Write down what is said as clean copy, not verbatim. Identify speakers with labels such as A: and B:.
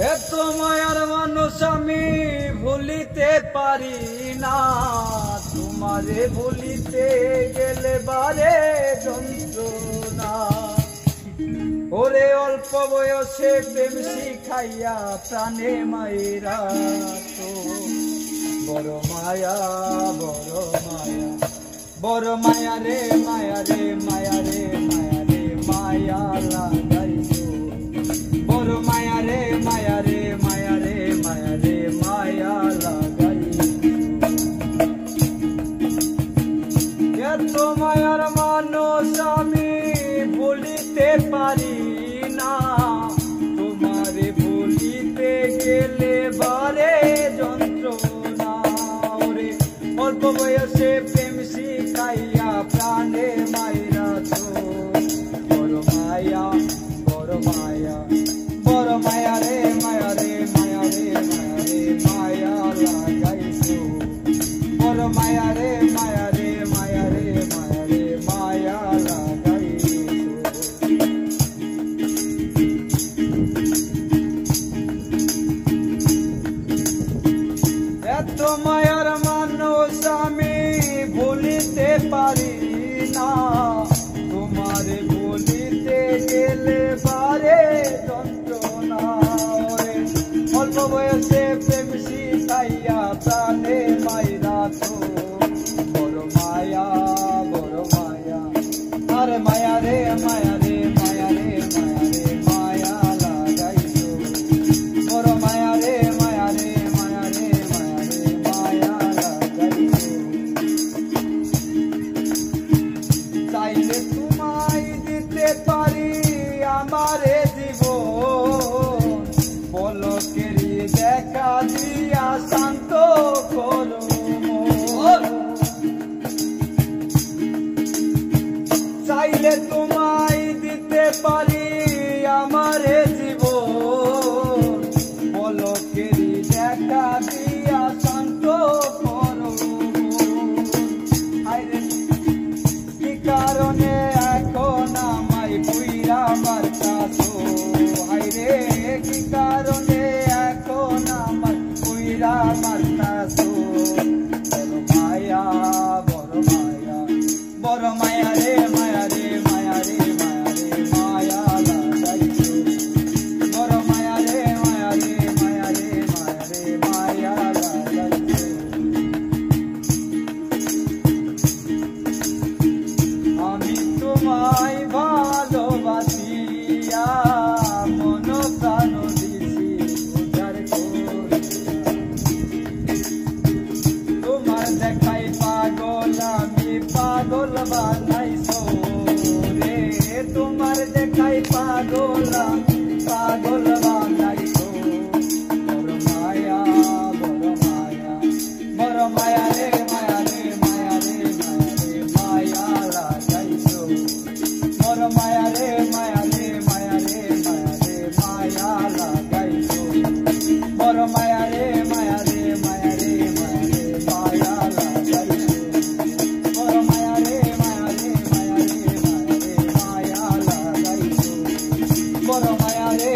A: এত মায়ার মানুষ আমি ভুলিতে পারি না, তোমারে ভুলিতে গেলে বারে যন্ত্রণা। ওরে অল্প বয়সে প্রেম শিখাইয়া প্রাণে মায়েরা তো বড় মায়া, বড় মায়া, বড় মায়া রে মায়া রে মায়া রে মায়া রে মায়া লাগাইছো। বড় মায়া রে মায়া রে মায়া রে মায়া রে মায়া লাগাইছো। এত মায়ার মানুষ আমি ভুলিতে পারি না, তোমারে ভুলিতে গেলে বারে যন্ত্রণা। ওরে অল্প বয়সে প্রেম শিখাইয়া প্রাণে মাইরা তো বড় মায়া, বড় মায়া, বড় মায়া রে মায়া রে মায়া রে মায়া রে মায়া লাগাইছো। বড় মায়া রে মায়া রে মায়া রে মায়া রে মায়া লাগাইছো। এত মায়ার মানুষ আমি ভুলিতে পারি না, তোমারে ভুলিতে গেলে বারে যন্ত্রণা। ওরে অল্প বয়সে প্রেম শিখাইয়া প্রাণে মাইরা তো বড় মায়া, বড় মায়া, আরে মায়া রে মায়া রে মায়া রে মায়া রে মায়া লাগাইছো। বড় মায়া রে মায়া রে মায়া রে মায়া রে মায়া লাগাইছো। চাইলে তোমায় দিতে পারি আমারে জীবন, পলকেরই দেখা দিয়া শান্ত করো মন। চাইলে তোমায় দিতে পারি আমারে জীবন, পলকেরই দেখা দিয়া শান্ত করো মন। আইরে কি কারণে এখন আমায় পুইরা মারতাছো, হাইরে কি কারণে এখন আমায় পুইরা মারতাছো। বড় মায়া, বড় মায়া, বড় মায়া রে মায়া রে মায়া রে মায়া রে মায়া লাগাইছো। বড় মায়া রে মায়া রে মায়া রে মায়া রে মায়া লাগাইছো। আমি তোমায় ভালোবাসিয়া মন প্রাণ দিছি উজাড় করিয়া। তোমার দেখাই পাগল আমি পাগল বানাইছো রে, তোমার দেখাই পাগল আমি পাগল বানাইছো। বড় মায়া, বড় মায়া, বড় মায়া রে মায়া রে মায়া রে মায়া রে মায়া লাগাইছো। বড় মায়া রে মায়া রে মায়া রে মায়া রে মায়া লাগাইছো। বড় মায়া রে মায়া রে মায়া রে মায়া রে মায়া লাগাইছো। বড় মায়া রে মায়া রে মায়া রে মায়া রে মায়া লাগাইছো। বড় মায়া রে